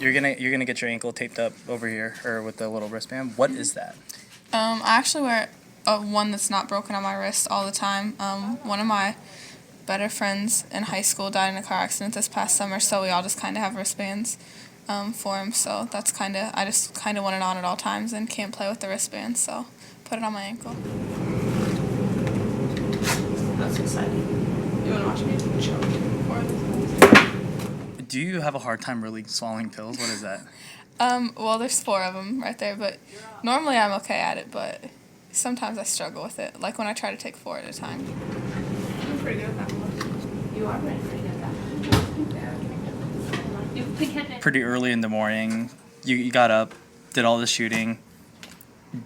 You're gonna get your ankle taped up over here or with the little wristband. What is that? I actually wear one that's not broken on my wrist all the time. One of my better friends in high school died in a car accident this past summer, so we all just kind of have wristbands for him. So that's I just kind of want it on at all times and can't play with the wristband, so put it on my ankle. That's exciting. You want to watch me choke? Do you have a hard time really swallowing pills? What is that? Well, there's 4 of them right there, but normally I'm okay at it, but sometimes I struggle with it, like when I try to take 4 at a time. I'm pretty good at that one. You are pretty good at that. Pretty early in the morning, you got up, did all the shooting.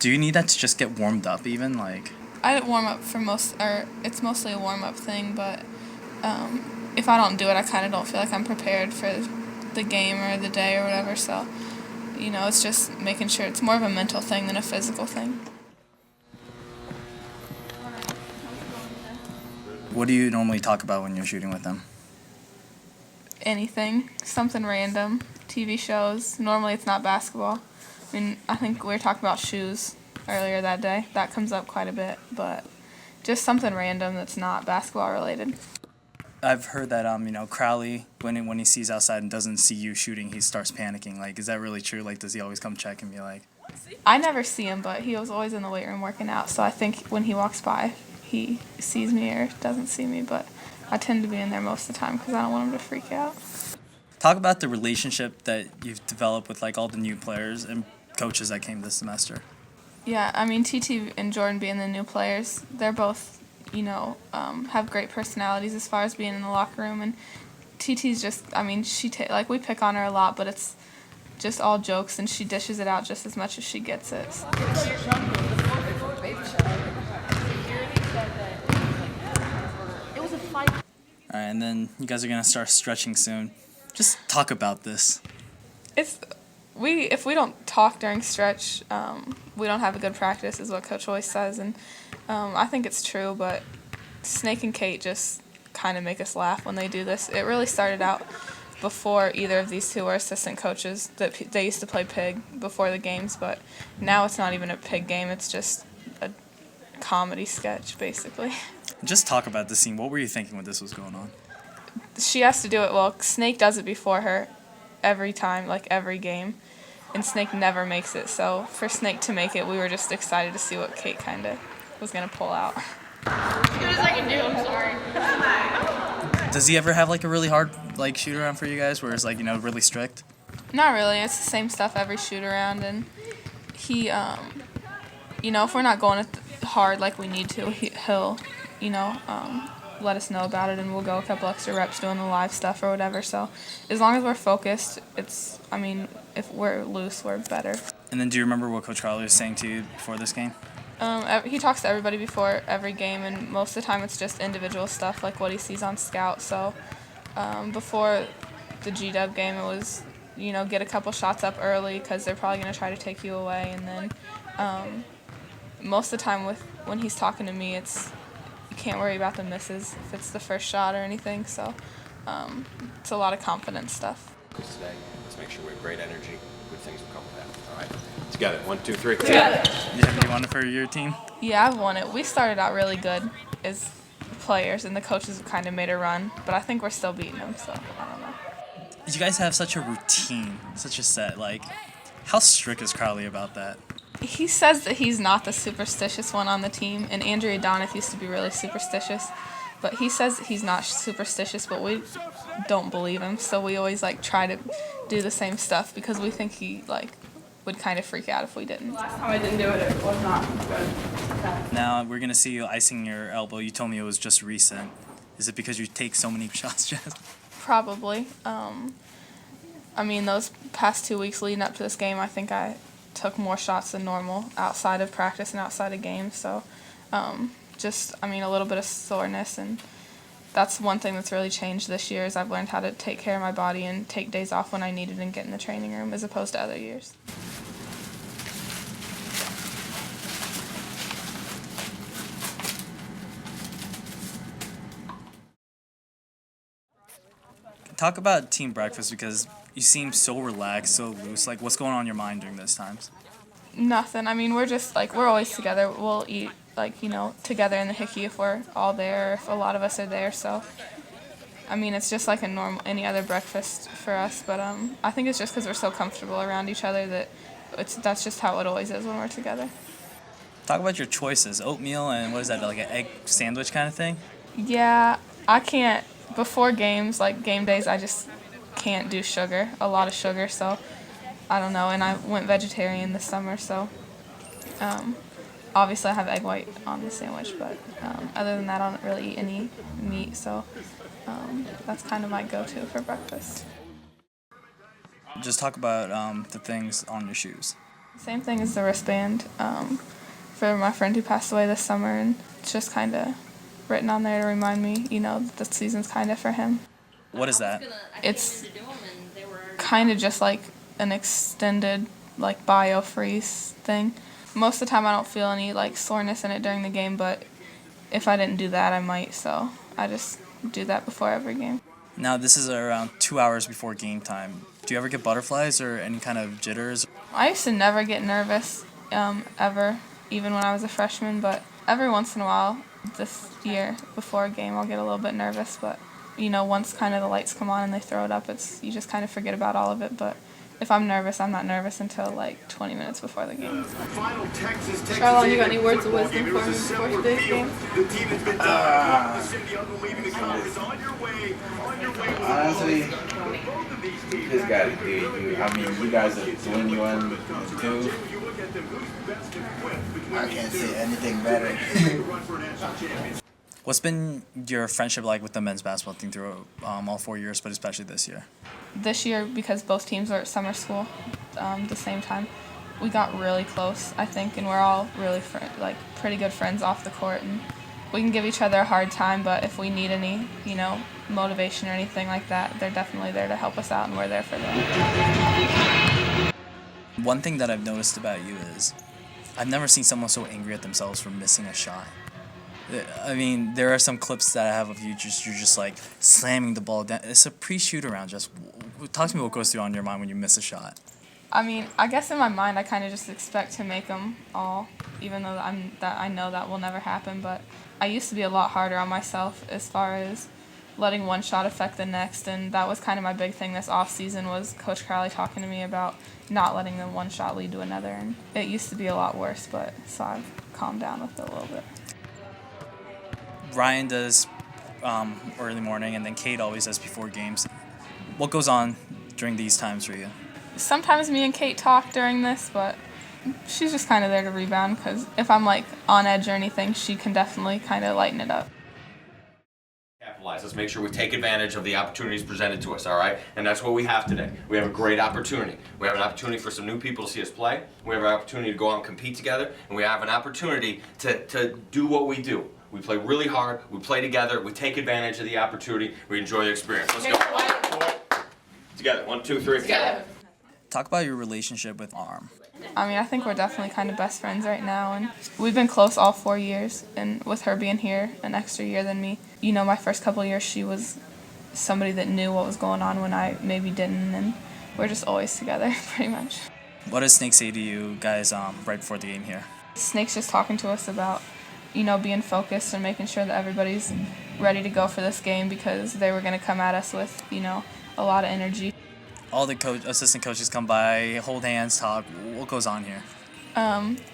Do you need that to just get warmed up even? Like, I warm up it's mostly a warm-up thing, but if I don't do it, I kind of don't feel like I'm prepared for the game or the day or whatever, so, it's just making sure it's more of a mental thing than a physical thing. what do you normally talk about when you're shooting with them? Anything, something random, TV shows. Normally it's not basketball. I think we were talking about shoes earlier that day. That comes up quite a bit, but just something random that's not basketball related. I've heard that Crowley, when he sees outside and doesn't see you shooting, he starts panicking. Like, is that really true? Like, does he always come check and be like? I never see him, but he was always in the weight room working out. So I think when he walks by, he sees me or doesn't see me. But I tend to be in there most of the time because I don't want him to freak out. Talk about the relationship that you've developed with all the new players and coaches that came this semester. Yeah, TT and Jordan being the new players, they're both, have great personalities as far as being in the locker room. And TT's just, we pick on her a lot, but it's just all jokes, and she dishes it out just as much as she gets it. All right, and then you guys are going to start stretching soon. Just talk about this. If we don't talk during stretch, we don't have a good practice, is what Coach always says, and I think it's true, but Snake and Kate just kind of make us laugh when they do this. It really started out before either of these two were assistant coaches. That they used to play pig before the games, but now it's not even a pig game. It's just a comedy sketch, basically. Just talk about the scene. What were you thinking when this was going on? She has to do it well. Snake does it before her every time, every game, and Snake never makes it. So for Snake to make it, we were just excited to see what Kate kind of was going to pull out. As good as I can do, I'm sorry. Does he ever have a really hard shoot around for you guys where it's really strict? Not really. It's the same stuff every shoot around, and he if we're not going hard like we need to, he'll let us know about it, and we'll go a couple extra reps doing the live stuff or whatever. So as long as we're focused, if we're loose, we're better. And then do you remember what Coach Crowley was saying to you before this game? He talks to everybody before every game, and most of the time it's just individual stuff, like what he sees on scout. So before the GW game, it was, get a couple shots up early because they're probably going to try to take you away. And then most of the time when he's talking to me, you can't worry about the misses if it's the first shot or anything. So it's a lot of confidence stuff. Today, let's make sure we have great energy. Good things will come with that. All right, together. 1, 2, 3. Together. You won it for your team? Yeah, I've won it. We started out really good as players, and the coaches kind of made a run, but I think we're still beating them, so I don't know. You guys have such a routine, such a set. How strict is Crowley about that? He says that he's not the superstitious one on the team, and Andrea Donath used to be really superstitious, but he says that he's not superstitious, but we don't believe him, so we always try to do the same stuff because we think he would kind of freak out if we didn't. Last time I didn't do it, it was not good. Now we're gonna see you icing your elbow. You told me it was just recent. Is it because you take so many shots, Jess? Probably. Those past 2 weeks leading up to this game, I think I took more shots than normal outside of practice and outside of games. So a little bit of soreness, and that's one thing that's really changed this year is I've learned how to take care of my body and take days off when I need it and get in the training room as opposed to other years. Talk about team breakfast because You seem so relaxed, so loose. Like, what's going on in your mind during those times? Nothing. I mean, we're just like, we're always together. We'll eat like, together in the hickey if we're all there, or if a lot of us are there. So, I mean, it's just like a normal, any other breakfast for us. But I think it's just because we're so comfortable around each other that that's just how it always is when we're together. Talk about your choices. Oatmeal and what is that, like an egg sandwich kind of thing? Yeah, I can't, before games, like game days, I just can't do sugar, a lot of sugar, so I don't know. And I went vegetarian this summer, so obviously I have egg white on the sandwich, but other than that, I don't really eat any meat, so that's kind of my go-to for breakfast. Just talk about the things on your shoes. Same thing as the wristband for my friend who passed away this summer, and it's just kind of written on there to remind me, that the season's kind of for him. What is that? It's kind of just like an extended like biofreeze thing. Most of the time I don't feel any like soreness in it during the game, but if I didn't do that I might, so I just do that before every game. Now, this is around 2 hours before game time. Do you ever get butterflies or any kind of jitters? I used to never get nervous ever, even when I was a freshman, but every once in a while this year before a game I'll get a little bit nervous, but once kind of the lights come on and they throw it up, you just kind of forget about all of it. But if I'm nervous, I'm not nervous until like 20 minutes before the game. Charlotte, you got any words of wisdom for him before today's game? Honestly, just gotta do you. I mean, you guys are doing you on too. I can't say anything better. What's been your friendship like with the men's basketball team through all 4 years, but especially this year? This year, because both teams were at summer school the same time, we got really close, I think, and we're all really pretty good friends off the court, and we can give each other a hard time, but if we need any, motivation or anything like that, they're definitely there to help us out, and we're there for them. One thing that I've noticed about you is I've never seen someone so angry at themselves for missing a shot. I mean, there are some clips that I have of you're just like slamming the ball down. It's a pre-shoot around. Just talk to me what goes through on your mind when you miss a shot. I mean, I guess in my mind I kind of just expect to make them all, even though I know that will never happen. But I used to be a lot harder on myself as far as letting one shot affect the next, and that was kind of my big thing this off season was Coach Crowley talking to me about not letting the one shot lead to another. And it used to be a lot worse, but so I've calmed down with it a little bit. Ryan does early morning, and then Kate always does before games. What goes on during these times for you? Sometimes me and Kate talk during this, but she's just kind of there to rebound, because if I'm like on edge or anything, she can definitely kind of lighten it up. Capitalize. Let's make sure we take advantage of the opportunities presented to us, all right? And that's what we have today. We have a great opportunity. We have an opportunity for some new people to see us play. We have an opportunity to go out and compete together. And we have an opportunity to do what we do. We play really hard. We play together. We take advantage of the opportunity. We enjoy the experience. Let's go. Together. 1, 2, 3. Together. Talk about your relationship with Arm. I mean, I think we're definitely kind of best friends right now, and we've been close all 4 years, and with her being here an extra year than me, my first couple of years she was somebody that knew what was going on when I maybe didn't, and we're just always together, pretty much. What does Snake say to you guys right before the game here? Snake's just talking to us about, being focused and making sure that everybody's ready to go for this game, because they were going to come at us with, a lot of energy. All the assistant coaches come by, hold hands, talk. What goes on here?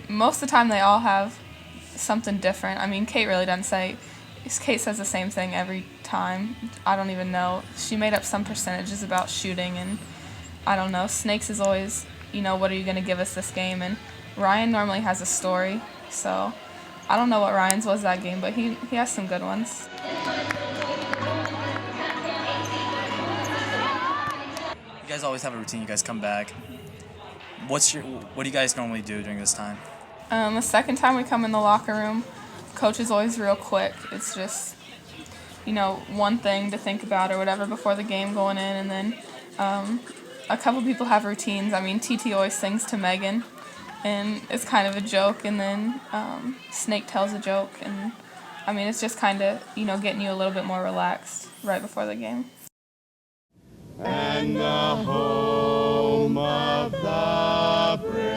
Most of the time they all have something different. I mean, Kate really doesn't say. Kate says the same thing every time. I don't even know. She made up some percentages about shooting, and I don't know. Snakes is always, what are you going to give us this game? And Ryan normally has a story, so I don't know what Ryan's was that game, but he has some good ones. You guys always have a routine. You guys come back. What do you guys normally do during this time? The second time we come in the locker room, coach is always real quick. It's just, one thing to think about or whatever before the game going in, and then a couple people have routines. I mean, TT always sings to Megan, and it's kind of a joke, and then Snake tells a joke, and I mean, it's just kind of, getting you a little bit more relaxed right before the game. and the home of the brave.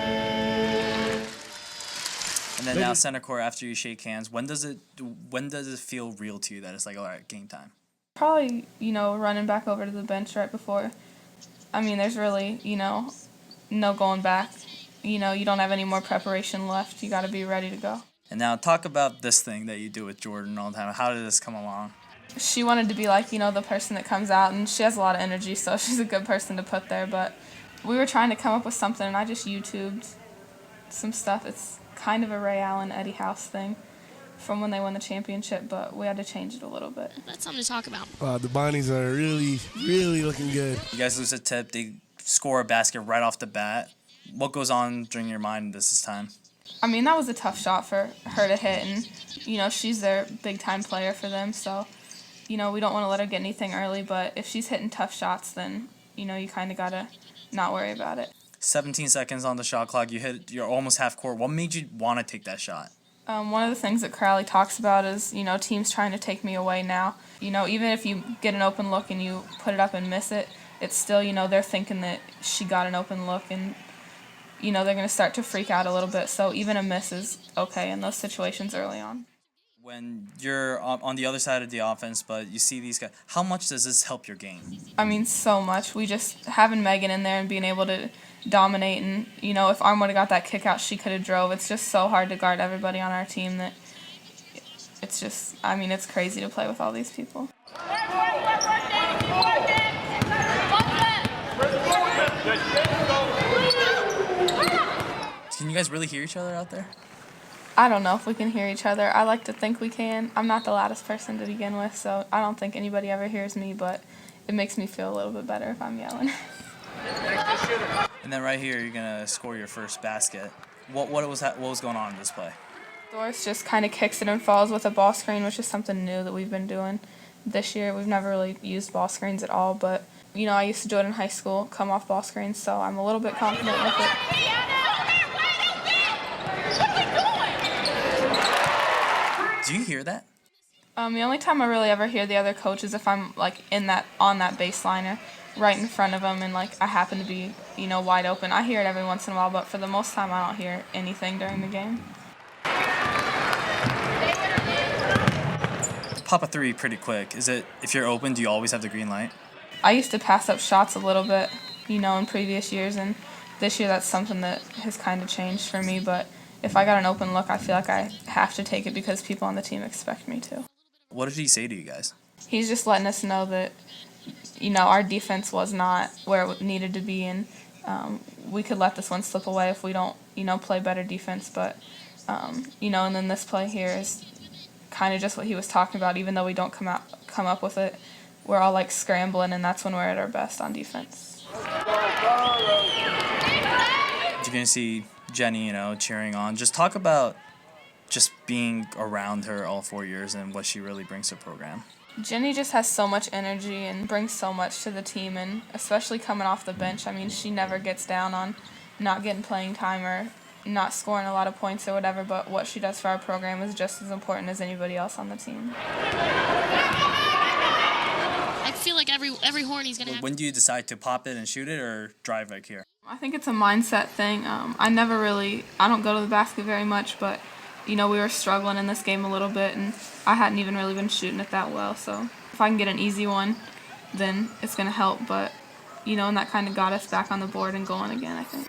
And then now center court, after you shake hands, when does it feel real to you that it's like, all right, game time? Probably, running back over to the bench right before. I mean, there's really, no going back. You don't have any more preparation left. You got to be ready to go. And now talk about this thing that you do with Jordan all the time. How did this come along? She wanted to be like, the person that comes out, and she has a lot of energy, so she's a good person to put there. But we were trying to come up with something, and I just YouTubed some stuff. It's kind of a Ray Allen, Eddie House thing from when they won the championship, but we had to change it a little bit. That's something to talk about. The Bonnies are really, really looking good. You guys lose a tip, they score a basket right off the bat. What goes on during your mind this time? I mean, that was a tough shot for her to hit, and, she's their big-time player for them, so, we don't want to let her get anything early, but if she's hitting tough shots, then, you kind of got to not worry about it. 17 seconds on the shot clock, you're almost half court. What made you want to take that shot? One of the things that Crowley talks about is, teams trying to take me away now. Even if you get an open look and you put it up and miss it, it's still, they're thinking that she got an open look, and, they're going to start to freak out a little bit. So even a miss is okay in those situations early on. When you're on the other side of the offense, but you see these guys, how much does this help your game? I mean, so much. We just, having Megan in there and being able to dominate, and, if Arm would have got that kick out, she could have drove. It's just so hard to guard everybody on our team that it's just, it's crazy to play with all these people. Can you guys really hear each other out there? I don't know if we can hear each other. I like to think we can. I'm not the loudest person to begin with, so I don't think anybody ever hears me, but it makes me feel a little bit better if I'm yelling. And then right here, you're going to score your first basket. What was going on in this play? Doris just kind of kicks it and falls with a ball screen, which is something new that we've been doing this year. We've never really used ball screens at all, but, I used to do it in high school, come off ball screens, so I'm a little bit confident with it. Do you hear that? The only time I really ever hear the other coach is if I'm like on that baseline or right in front of them, and like I happen to be wide open. I hear it every once in a while, but for the most time I don't hear anything during the game. Pop a three pretty quick. Is it, if you're open, do you always have the green light? I used to pass up shots a little bit, in previous years, and this year that's something that has kind of changed for me, but if I got an open look, I feel like I have to take it because people on the team expect me to. What did he say to you guys? He's just letting us know that, our defense was not where it needed to be, and we could let this one slip away if we don't, play better defense. But, and then this play here is kind of just what he was talking about. Even though we don't come up with it, we're all like scrambling, and that's when we're at our best on defense. You're going to see Jenny, cheering on. Just talk about just being around her all 4 years and what she really brings to the program. Jenny just has so much energy and brings so much to the team, and especially coming off the bench. She never gets down on not getting playing time or not scoring a lot of points or whatever, but what she does for our program is just as important as anybody else on the team. I feel like every horny's going to have... When do you decide to pop it and shoot it or drive back here? I think it's a mindset thing. I don't go to the basket very much, but, we were struggling in this game a little bit, and I hadn't even really been shooting it that well. So if I can get an easy one, then it's going to help. But, and that kind of got us back on the board and going again, I think.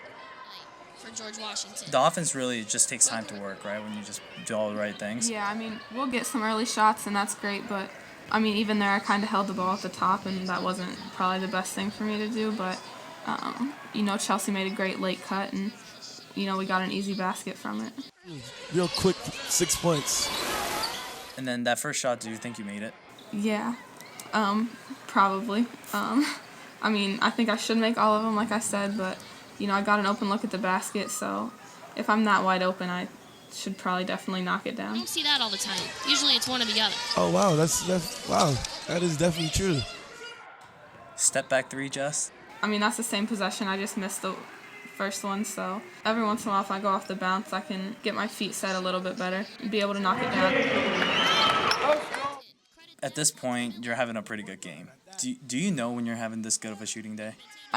For George Washington. The offense really just takes time to work, right, when you just do all the right things? Yeah, we'll get some early shots, and that's great, but, even there I kind of held the ball at the top, and that wasn't probably the best thing for me to do, but, Chelsea made a great late cut, and, we got an easy basket from it. Real quick 6 points. And then that first shot, do you think you made it? Yeah, probably. I think I should make all of them, like I said, but, I got an open look at the basket, so if I'm that wide open, I should probably definitely knock it I down. don't see that all the time. Usually it's one or the other. Oh, wow, wow, that is definitely true. Step back three, Jess? That's the same possession. I just missed the first one, so every once in a while if I go off the bounce, I can get my feet set a little bit better and be able to knock it down. At this point, you're having a pretty good game. Do you know when you're having this good of a shooting day?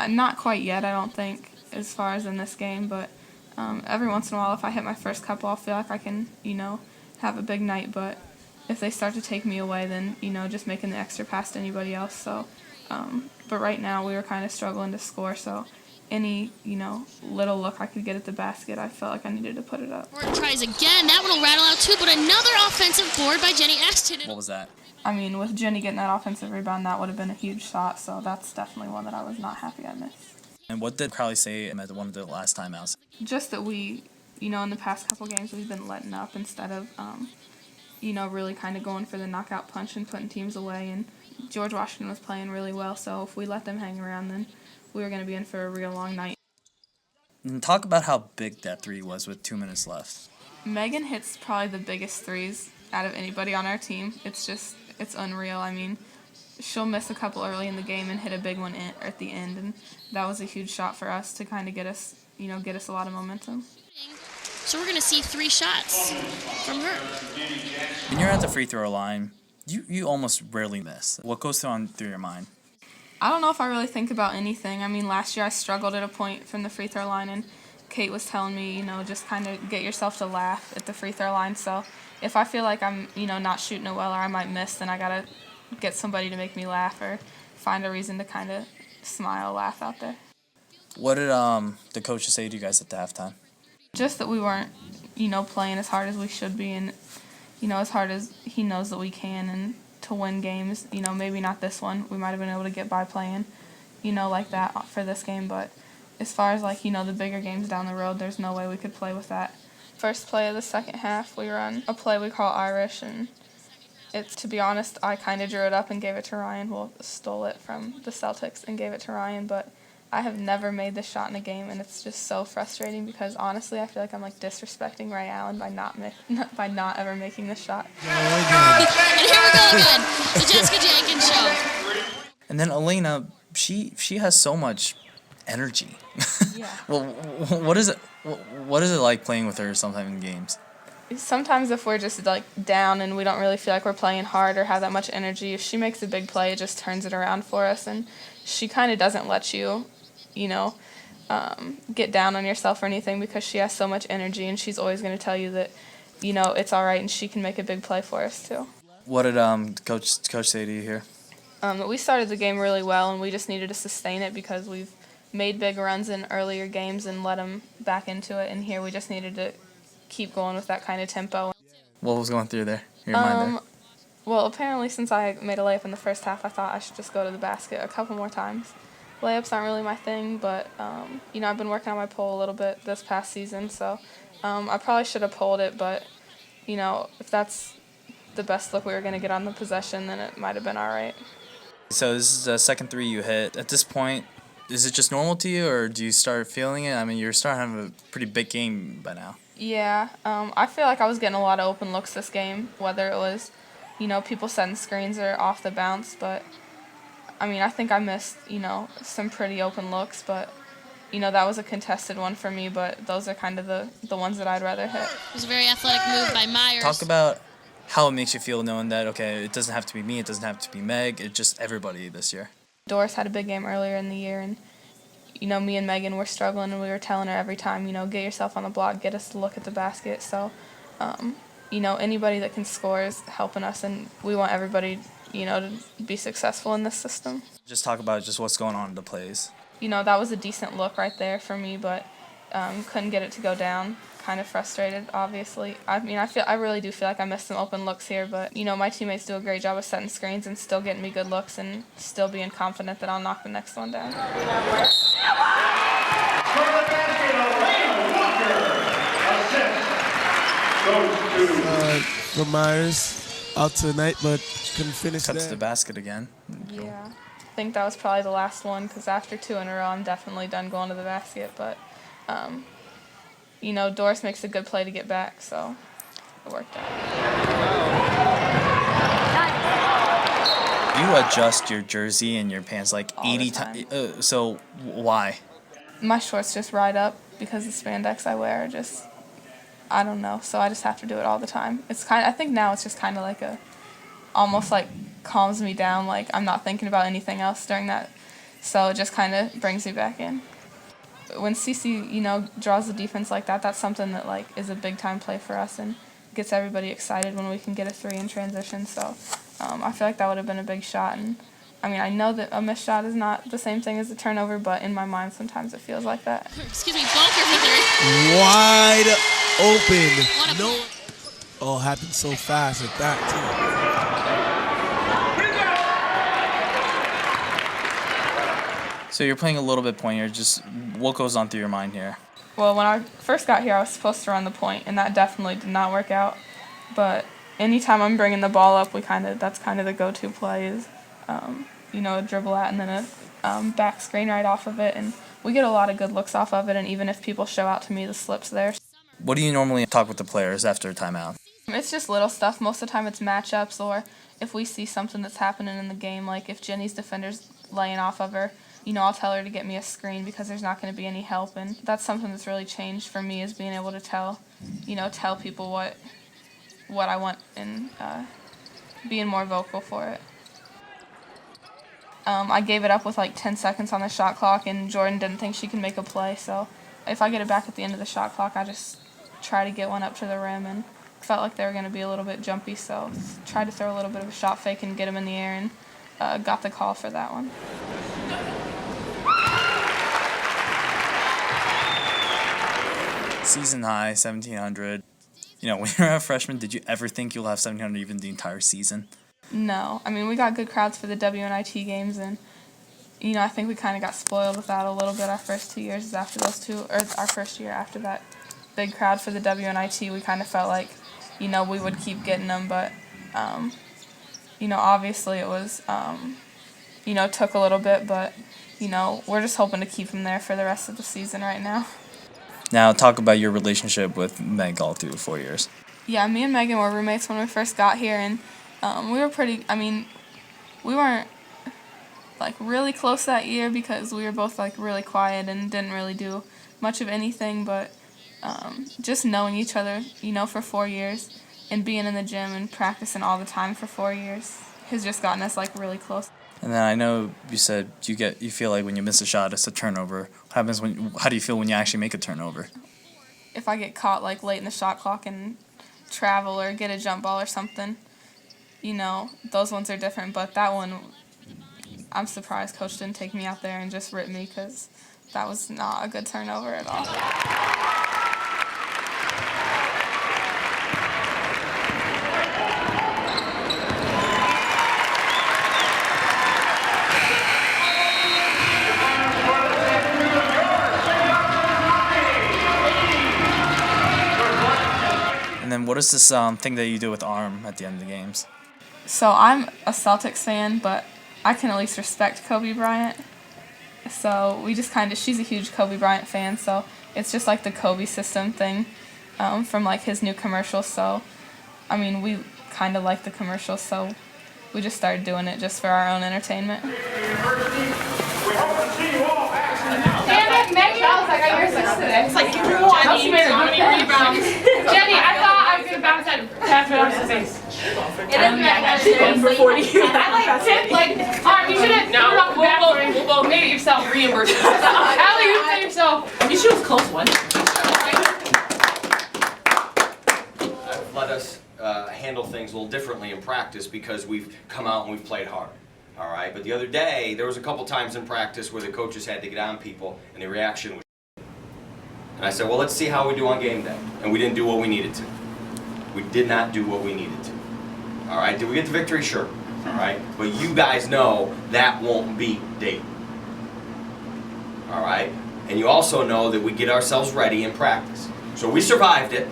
Not quite yet, I don't think, as far as in this game, but every once in a while, if I hit my first couple, I'll feel like I can, have a big night, but if they start to take me away, then, just making the extra pass to anybody else. So, but right now, we were kind of struggling to score, so any, little look I could get at the basket, I felt like I needed to put it up. Gordon tries again. That one will rattle out too, but another offensive board by Jenny Ashton. What was that? I mean, with Jenny getting that offensive rebound, that would have been a huge shot, so that's definitely one that I was not happy I missed. And what did Crowley say at one of the last timeouts? Just that we, in the past couple games, we've been letting up instead of, really kind of going for the knockout punch and putting teams away. And George Washington was playing really well, so if we let them hang around, then we were going to be in for a real long night. And talk about how big that three was with 2 minutes left. Megan hits probably the biggest threes out of anybody on our team. It's unreal. I mean, she'll miss a couple early in the game and hit a big one at the end, and that was a huge shot for us to kind of get us a lot of momentum. So we're going to see 3 shots from her. When you're at the free throw line, you almost rarely miss. What goes through your mind? I don't know if I really think about anything. I mean, last year I struggled at a point from the free throw line, and Kate was telling me, just kind of get yourself to laugh at the free throw line. So if I feel like I'm, not shooting it well or I might miss, then I got to get somebody to make me laugh or find a reason to kind of smile, laugh out there. What did the coaches say to you guys at the halftime? Just that we weren't, playing as hard as we should be and, as hard as he knows that we can, and to win games, maybe not this one. We might have been able to get by playing, like that for this game, but as far as, the bigger games down the road, there's no way we could play with that. First play of the second half, we run a play we call Irish, and to be honest, I kind of drew it up and gave it to Ryan. Well, stole it from the Celtics and gave it to Ryan, but I have never made this shot in a game, and it's just so frustrating because honestly, I feel like I'm disrespecting Ray Allen by not ever making this shot. And here we go again, the Jessica Jenkins show. And then Elena, she has so much energy. Yeah. Well, what is it like playing with her sometimes in games? Sometimes if we're just down and we don't really feel like we're playing hard or have that much energy, if she makes a big play, it just turns it around for us, and she kind of doesn't let you, get down on yourself or anything because she has so much energy, and she's always going to tell you that, it's all right and she can make a big play for us too. What did coach say to you here? We started the game really well, and we just needed to sustain it because we've made big runs in earlier games and let them back into it, and here we just needed to keep going with that kind of tempo. What was going through your mind there? Well, apparently since I made a layup in the first half, I thought I should just go to the basket a couple more times. Layups aren't really my thing, but, I've been working on my pull a little bit this past season, so I probably should have pulled it, but, if that's the best look we were going to get on the possession, then it might have been all right. So this is the second three you hit. At this point, is it just normal to you, or do you start feeling it? I mean, you're starting to have a pretty big game by now. Yeah, I feel like I was getting a lot of open looks this game, whether it was, people setting screens or off the bounce, but, I think I missed, some pretty open looks, but, that was a contested one for me, but those are kind of the ones that I'd rather hit. It was a very athletic move by Myers. Talk about how it makes you feel knowing that, okay, it doesn't have to be me, it doesn't have to be Meg, it's just everybody this year. Doris had a big game earlier in the year, and, me and Megan were struggling, and we were telling her every time, get yourself on the block, get us to look at the basket. So, anybody that can score is helping us, and we want everybody, to be successful in this system. Just talk about just what's going on in the plays. That was a decent look right there for me, but couldn't get it to go down. Kind of frustrated, obviously. I really do feel like I missed some open looks here, but, my teammates do a great job of setting screens and still getting me good looks and still being confident that I'll knock the next one down. For Myers, out tonight, but couldn't finish Cuts that. the basket again. Yeah. I think that was probably the last one because after 2 in a row, I'm definitely done going to the basket, but Doris makes a good play to get back, so it worked out. You adjust your jersey and your pants like All the 80 times. So why? My shorts just ride up because the spandex I wear are just, I don't know, so I just have to do it all the time. I think now it's just kind of like almost like calms me down. Like, I'm not thinking about anything else during that. So it just kind of brings me back in. When CC, draws the defense like that, that's something that, like, is a big-time play for us and gets everybody excited when we can get a 3 in transition. So I feel like that would have been a big shot. And, I know that a missed shot is not the same thing as a turnover, but in my mind sometimes it feels like that. Excuse me, Bunker for 3. Wide open. What a No. Oh, happened so fast at that, too. So you're playing a little bit point here. Just what goes on through your mind here? Well, when I first got here, I was supposed to run the point, and that definitely did not work out. But anytime I'm bringing the ball up, that's kind of the go-to play is, a dribble at and then a back screen right off of it. And we get a lot of good looks off of it, and even if people show out to me, the slip's there. What do you normally talk with the players after a timeout? It's just little stuff. Most of the time it's matchups, or if we see something that's happening in the game, like if Jenny's defender's laying off of her, I'll tell her to get me a screen because there's not going to be any help. And that's something that's really changed for me is being able to tell people what I want and being more vocal for it. I gave it up with like 10 seconds on the shot clock, and Jordan didn't think she could make a play. So if I get it back at the end of the shot clock, I just try to get one up to the rim, and felt like they were going to be a little bit jumpy, so tried to throw a little bit of a shot fake and get them in the air, and got the call for that one. Season high, 1,700. When you're a freshman, did you ever think you'll have 1,700 even the entire season? No. We got good crowds for the WNIT games, and, I think we kind of got spoiled with that a little bit our first 2 years after those two, or our first year after that big crowd for the WNIT. We kind of felt like, we would keep getting them, but, obviously it was, took a little bit, but, we're just hoping to keep them there for the rest of the season right now. Now, talk about your relationship with Meg all through 4 years. Yeah, me and Megan were roommates when we first got here, and we were we weren't, really close that year because we were both, really quiet and didn't really do much of anything, but just knowing each other, for 4 years and being in the gym and practicing all the time for 4 years has just gotten us, really close. And then I know you said you feel like when you miss a shot, it's a turnover. How do you feel when you actually make a turnover? If I get caught, late in the shot clock and travel or get a jump ball or something, those ones are different. But that one, I'm surprised Coach didn't take me out there and just rip me because that was not a good turnover at all. And then what is this thing that you do with arm at the end of the games? So I'm a Celtics fan, but I can at least respect Kobe Bryant. So we just she's a huge Kobe Bryant fan, so it's just the Kobe system thing from his new commercials. So, we kind of like the commercials, so we just started doing it just for our own entertainment. Damn it, Megan! I was like, I hear this today. It's like, Jenny made how many rebounds? Jenny, I thought I was going to bounce that pass right off his face. It doesn't matter. She's been for 40 years. I tipped, you should have threw it off the back. We'll made it yourself, reimburse yourself. Allie, you pay yourself. She was close one. Let us handle things a little differently in practice because we've come out and we've played hard. All right, but the other day, there was a couple times in practice where the coaches had to get on people, and the reaction was and I said, well, let's see how we do on game day. And we didn't do what we needed to. We did not do what we needed to. All right, did we get the victory? Sure. All right, but you guys know that won't beat Dayton. All right, and you also know that we get ourselves ready in practice. So we survived it.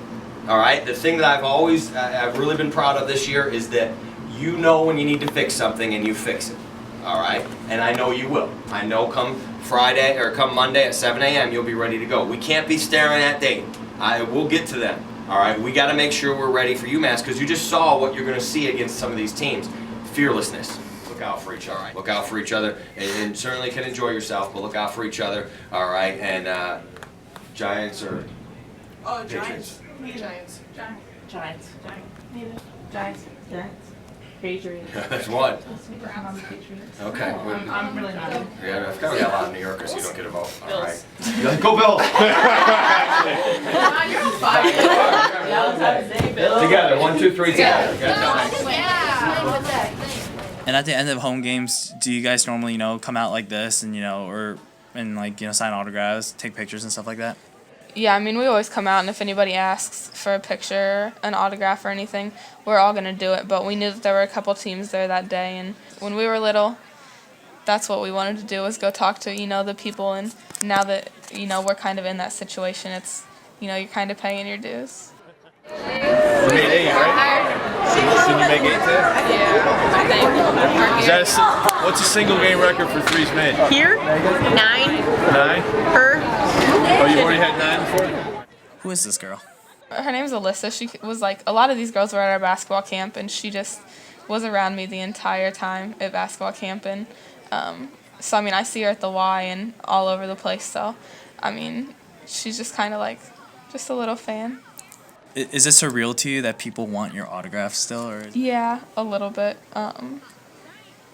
All right, the thing that I've really been proud of this year is that you know when you need to fix something and you fix it, all right? And I know you will. I know come Friday or come Monday at 7 a.m. you'll be ready to go. We can't be staring at Dayton. We'll get to them, all right? We got to make sure we're ready for UMass because you just saw what you're going to see against some of these teams. Fearlessness. Look out for each other. Right? Look out for each other, and certainly can enjoy yourself, but look out for each other, all right? And Giants or Patriots? Giants. Patriots. There's one. I'm on the Patriots. Okay. I'm really not. Yeah, I've got a lot of New Yorkers who don't get a vote. All right. Bills. Go Bills! You're on fire. Together, 1, 2, 3, together. And at the end of home games, do you guys normally, come out like this and, sign autographs, take pictures and stuff like that? Yeah, I mean, we always come out, and if anybody asks for a picture, an autograph, or anything, we're all going to do it. But we knew that there were a couple teams there that day, and when we were little, that's what we wanted to do, was go talk to, the people. And now that, we're kind of in that situation, it's, you're kind of paying your dues. You made 8, right? Did you make 8 too? Yeah, I think. Is that what's a single game record for threes made? Here? 9. 9? Her? Oh, you already had 9 before? Who is this girl? Her name's Alyssa. She was like, a lot of these girls were at our basketball camp, and she just was around me the entire time at basketball camp. And so, I mean, I see her at the Y and all over the place. So, I mean, she's just kind of like, just a little fan. Is it surreal to you that people want your autograph still? Or? Yeah, a little bit.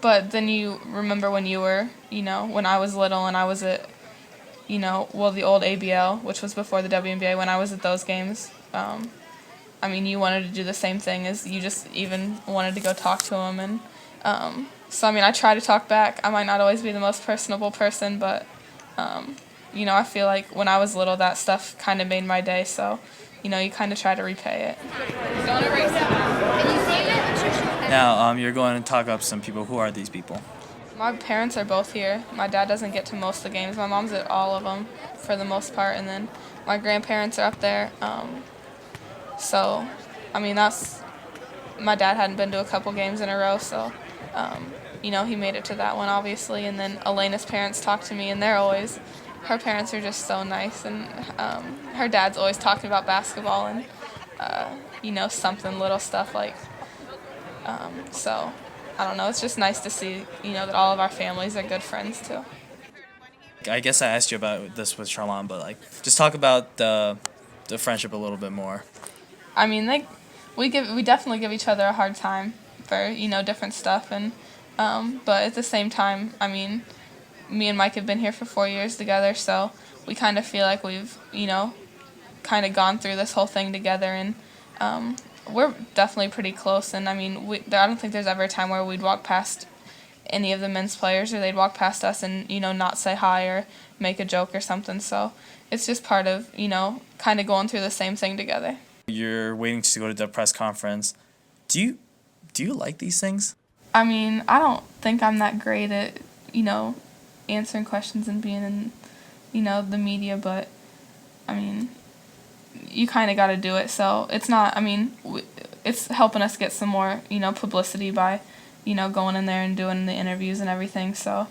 But then you remember when you were, when I was little and I was at, the old ABL, which was before the WNBA, when I was at those games. I mean, you wanted to do the same thing, as you just even wanted to go talk to them. And so, I mean, I try to talk back. I might not always be the most personable person, but, I feel like when I was little, that stuff kind of made my day. So, you kind of try to repay it. Now, you're going to talk up some people. Who are these people? My parents are both here. My dad doesn't get to most of the games. My mom's at all of them for the most part, and then my grandparents are up there. So, I mean, my dad hadn't been to a couple games in a row, so, he made it to that one, obviously. And then Elena's parents talk to me, and her parents are just so nice, and her dad's always talking about basketball and, something little stuff like, so, I don't know, it's just nice to see, that all of our families are good friends too. I guess I asked you about this with Charlon, but just talk about the friendship a little bit more. I mean, we definitely give each other a hard time for, different stuff, and but at the same time, I mean, me and Mike have been here for 4 years together, so we kind of feel like we've, kind of gone through this whole thing together, and we're definitely pretty close. And I mean, I don't think there's ever a time where we'd walk past any of the men's players, or they'd walk past us and, not say hi or make a joke or something. So it's just part of, kind of going through the same thing together. You're waiting to go to the press conference. Do you like these things? I mean, I don't think I'm that great at, answering questions and being in, the media, but, I mean, you kind of got to do it. So it's not, I mean, it's helping us get some more, publicity by, going in there and doing the interviews and everything. So,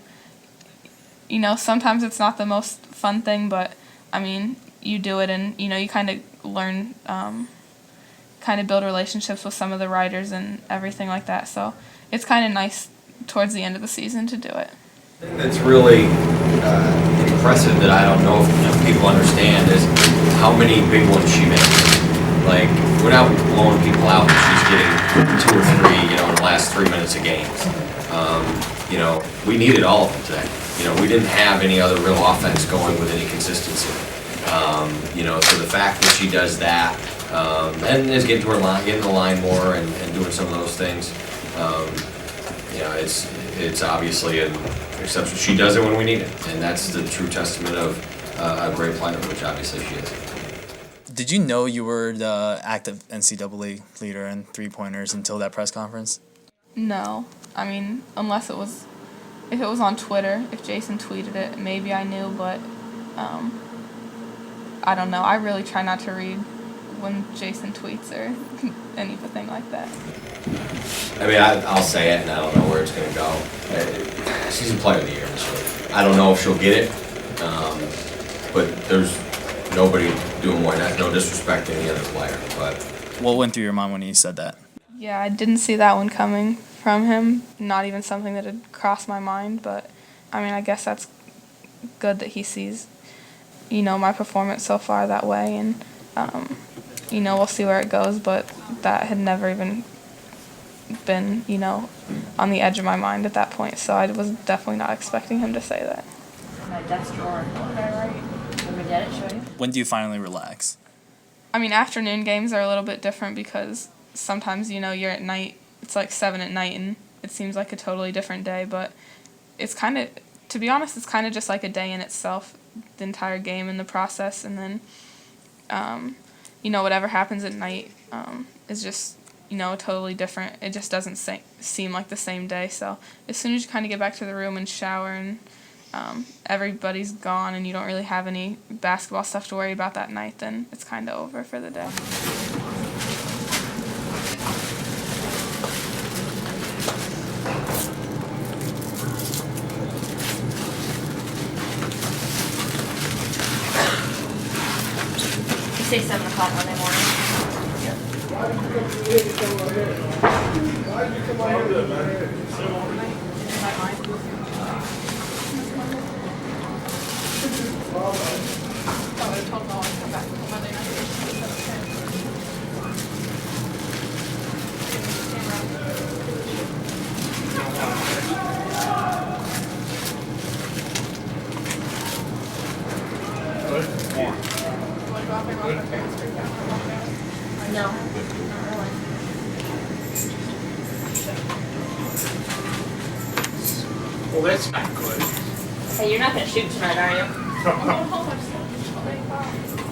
sometimes it's not the most fun thing, but, I mean, you do it and, you kind of learn, kind of build relationships with some of the writers and everything like that. So it's kind of nice towards the end of the season to do it. The thing that's really impressive that I don't know if people understand is how many big ones she makes. Like, we're not blowing people out that she's getting 2 or 3, in the last 3 minutes of games. We needed all of them today. We didn't have any other real offense going with any consistency. So the fact that she does that and is getting to her line, getting the line more and doing some of those things, it's obviously an exception. She does it when we need it, and that's the true testament of a great player, which obviously she is. Did you know you were the active NCAA leader in three-pointers until that press conference? No. I mean, unless if it was on Twitter, if Jason tweeted it, maybe I knew, but I don't know. I really try not to read when Jason tweets or anything like that. I mean, I'll say it, and I don't know where it's going to go. She's a player of the year this year. I don't know if she'll get it, but there's nobody doing more than that. No disrespect to any other player. But what went through your mind when he said that? Yeah, I didn't see that one coming from him. Not even something that had crossed my mind, but I mean, I guess that's good that he sees, my performance so far that way, and, we'll see where it goes, but that had never even been, on the edge of my mind at that point. So I was definitely not expecting him to say that. My desk drawer. What did I write? Let me get it, show you. When do you finally relax? I mean, afternoon games are a little bit different because sometimes, you're at night, it's like 7 at night, and it seems like a totally different day, but it's kind of, to be honest, it's kind of just like a day in itself, the entire game and the process, and then, whatever happens at night is just, totally different. It just doesn't seem like the same day, so as soon as you kind of get back to the room and shower and everybody's gone and you don't really have any basketball stuff to worry about that night, then it's kind of over for the day. You say 7 o'clock Monday morning? No. Not really. Well, that's not good. Hey, you're not going to shoot tonight, are you?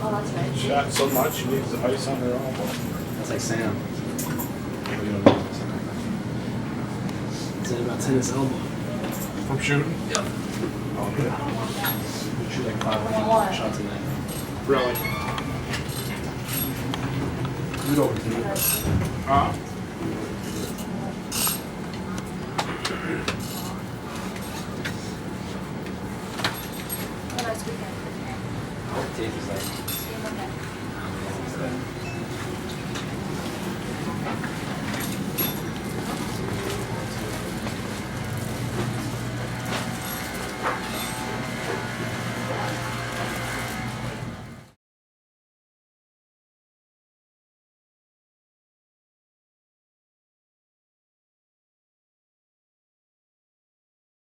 Oh, that's right. Shot so much, she leaves the ice on her elbow. That's like Sam. Is it about tennis elbow? From shooting? Yep. Oh, good. We shoot like 5 shots a night. Really? Good over to you. Have a nice weekend. Tape is like. See you Monday.